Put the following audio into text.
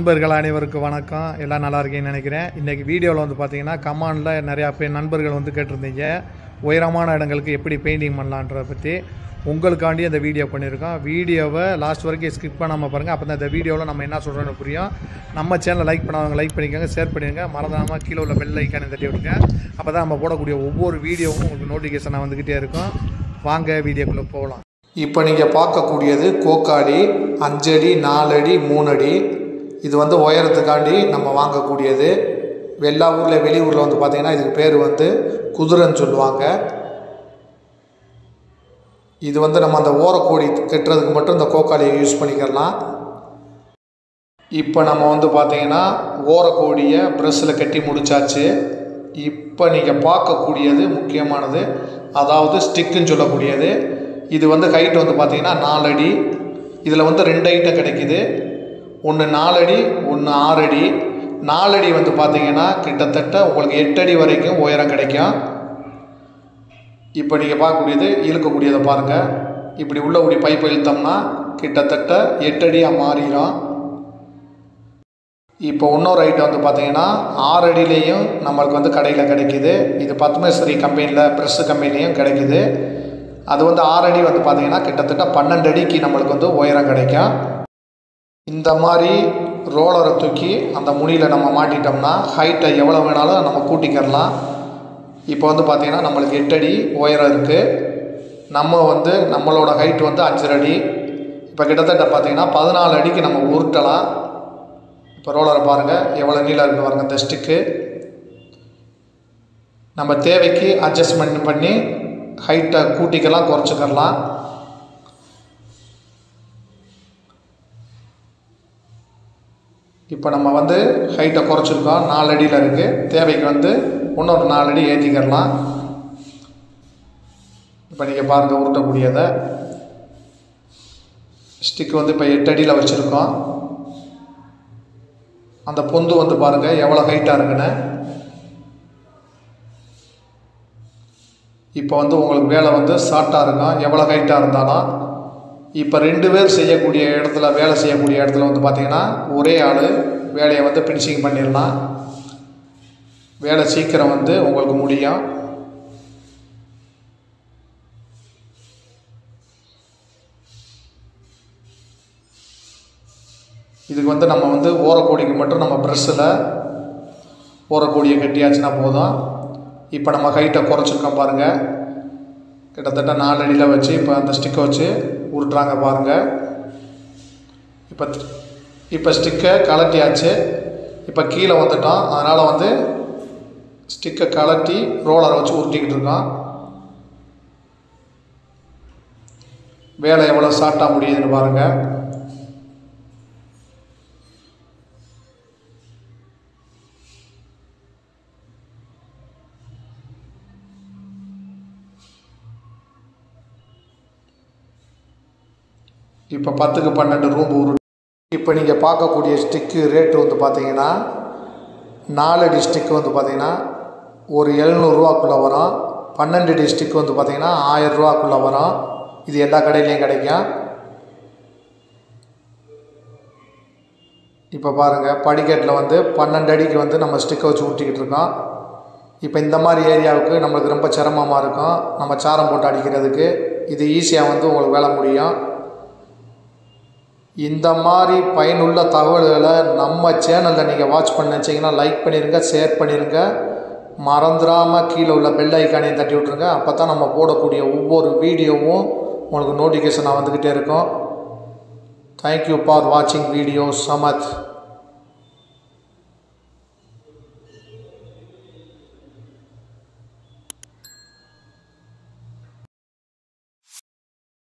நண்பர்கள் அனைவருக்கும் வணக்கம். எல்லாம் நல்லா இருக்கீங்கன்னு நினைக்கிறேன். இன்றைக்கி வீடியோவில் வந்து பார்த்தீங்கன்னா கமெண்டில் நிறையா பேர் நண்பர்கள் வந்து கேட்டிருந்தீங்க உயரமான இடங்களுக்கு எப்படி பெயிண்டிங் பண்ணலான்றதை பற்றி. உங்களுக்காண்டி அந்த வீடியோ பண்ணியிருக்கோம். வீடியோவை லாஸ்ட் வரைக்கும் ஸ்கிப் பண்ணாமல் பாருங்கள். அப்போ தான் இந்த வீடியோவில் நம்ம என்ன சொல்கிறோன்னு புரியும். நம்ம சேனலை லைக் பண்ணாதவங்க லைக் பண்ணிக்கோங்க, ஷேர் பண்ணிடுங்க, மறந்தாமல் கீழே உள்ள பெல் ஐக்கானை தட்டி விடுங்க. அப்போ தான் நம்ம போடக்கூடிய ஒவ்வொரு வீடியோவும் உங்களுக்கு நோட்டிஃபிகேஷனாக வந்துக்கிட்டே இருக்கும். வாங்க வீடியோக்குள்ளே போகலாம். இப்போ நீங்கள் பார்க்கக்கூடியது கோக்காடி 5 அடி 4 அடி 3 அடி. இது வந்து உயரத்துக்காண்டி நம்ம வாங்கக்கூடியது. எல்லா ஊரில் வெளியூரில் வந்து பார்த்திங்கன்னா இதுக்கு பேர் வந்து குதிரைன்னு சொல்லுவாங்க. இது வந்து நம்ம அந்த ஓரக்கோடி கட்டுறதுக்கு மட்டும் இந்த கோக்காடியை யூஸ் பண்ணிக்கலாம். இப்போ நம்ம வந்து பார்த்திங்கன்னா ஓரக்கோடியை ப்ரெஸ்ஸில் கட்டி முடித்தாச்சு. இப்போ நீங்கள் பார்க்கக்கூடியது முக்கியமானது, அதாவது ஸ்டிக்குன்னு சொல்லக்கூடியது. இது வந்து ஹைட் வந்து பார்த்திங்கன்னா 4 அடி. இதில் வந்து 2 ஐட்டம் கிடைக்கிது. ஒன்று 4 அடி, ஒன்று 6 அடி. 4 அடி வந்து பார்த்திங்கன்னா கிட்டத்தட்ட உங்களுக்கு 8 அடி வரைக்கும் உயரம் கிடைக்கும். இப்போ நீங்கள் பார்க்கக்கூடியது இழுக்கக்கூடியதை பாருங்கள். இப்படி உள்ள கூடிய பைப்பை இழுத்தோம்னா கிட்டத்தட்ட 8 அடியாக மாறிடும். இப்போ இன்னொரு ஐட்டம் வந்து பார்த்திங்கன்னா 6 அடியிலையும் நம்மளுக்கு வந்து கடையில் கிடைக்கிது. இது பத்மஸ்ரீ கம்பெனியில் ப்ரெஸ்ஸு கம்பெனிலையும் கிடைக்கிது. அது வந்து 6 அடி வந்து பார்த்திங்கன்னா கிட்டத்தட்ட 12 அடிக்கு நம்மளுக்கு வந்து உயரம் கிடைக்கும். இந்த மாதிரி ரோலரை தூக்கி அந்த முனியில் நம்ம மாட்டிட்டோம்னா ஹைட்டை எவ்வளோ வேணாலும் நம்ம கூட்டிக்கிறலாம். இப்போ வந்து பார்த்திங்கன்னா நம்மளுக்கு 8 அடி உயரம் இருக்குது. நம்ம வந்து நம்மளோட ஹைட் வந்து 5 அடி. இப்போ கிட்டத்தட்ட பார்த்திங்கன்னா 14 அடிக்கு நம்ம உருட்டலாம். இப்போ ரோலரை பாருங்கள் எவ்வளோ நீளம் இருக்குன்னு பாருங்கள். இந்த ஸ்டிக்கு நம்ம தேவைக்கு அட்ஜஸ்ட்மெண்ட் பண்ணி ஹைட்டை கூட்டிக்கலாம், குறைச்சிக்கலாம். இப்போ நம்ம வந்து ஹைட்டை குறைச்சிருக்கோம், 4 அடியில் இருக்குது. தேவைக்கு வந்து இன்னொரு 4 அடி ஏற்றிக்கிறலாம். இப்போ நீங்கள் பாருங்கள் உருட்டக்கூடியதை. ஸ்டிக் வந்து இப்போ 8 அடியில் வச்சுருக்கோம். அந்த பொந்து வந்து பாருங்கள் எவ்வளோ ஹைட்டாக இருக்குன்னு. இப்போ வந்து உங்களுக்கு வேலை வந்து ஷார்ட்டாக இருக்கும் எவ்வளோ ஹைட்டாக இருந்தாலும். இப்போ 2 பேர் செய்யக்கூடிய இடத்துல, வேலை செய்யக்கூடிய இடத்துல வந்து பார்த்திங்கன்னா ஒரே ஆள் வேலையை வந்து ஃபினிஷிங் பண்ணிடலாம். வேலை சீக்கிரம் வந்து உங்களுக்கு முடியும். இதுக்கு வந்து நம்ம வந்து ஓரக்கோடிக்கு மட்டும் நம்ம ப்ரெஸ்ஸில் ஓரக்கோடியை கட்டியாச்சுன்னா போதும். இப்போ நம்ம ஹைட்டை குறைச்சிருக்கோம் பாருங்கள். கிட்டத்தட்ட 4 அடியில் வச்சு இப்போ அந்த ஸ்டிக்கை வச்சு உருட்டுறாங்க பாருங்கள். இப்போ ஸ்டிக்கை கலட்டியாச்சு. இப்போ கீழே வந்துட்டோம். அதனால் வந்து ஸ்டிக்கை கலட்டி ரோலரை வச்சு உருட்டிக்கிட்டு இருக்கோம். வேலை எவ்வளோ ஷார்ட்டாக முடியுதுன்னு பாருங்கள். இப்போ 10க்கு 12 ரூம் உருட்டு. இப்போ நீங்கள் பார்க்கக்கூடிய ஸ்டிக்கு ரேட்டு வந்து பார்த்தீங்கன்னா 4 அடி ஸ்டிக்கு வந்து பார்த்திங்கன்னா ஒரு 700 ரூபாக்குள்ளே வரும். 12 அடி ஸ்டிக்கு வந்து பார்த்திங்கன்னா 1000 ரூபாக்குள்ளே வரும். இது எல்லா கடையிலையும் கிடைக்கும். இப்போ பாருங்கள் படிக்கட்டில் வந்து 12 அடிக்கு வந்து நம்ம ஸ்டிக்கை வச்சு ஊட்டிக்கிட்டு இருக்கோம். இப்போ இந்த மாதிரி ஏரியாவுக்கு நம்மளுக்கு ரொம்ப சிரமமாக இருக்கும் நம்ம சாரம் போட்டு அடிக்கிறதுக்கு. இது ஈஸியாக வந்து உங்களுக்கு வேலை முடியும். இந்த மாதிரி பயனுள்ள தகவல்களை நம்ம சேனலில் நீங்கள் வாட்ச் பண்ண வச்சிங்கன்னா லைக் பண்ணிடுங்க, ஷேர் பண்ணிடுங்க, மறந்துடாமல் கீழே உள்ள பெல் ஐக்கானையும் தட்டி விட்ருங்க. அப்போ தான் நம்ம போடக்கூடிய ஒவ்வொரு வீடியோவும் உங்களுக்கு நோட்டிஃபிகேஷனாக வந்துக்கிட்டே இருக்கும். தேங்க்யூ ஃபார் வாட்சிங் வீடியோ சமத்.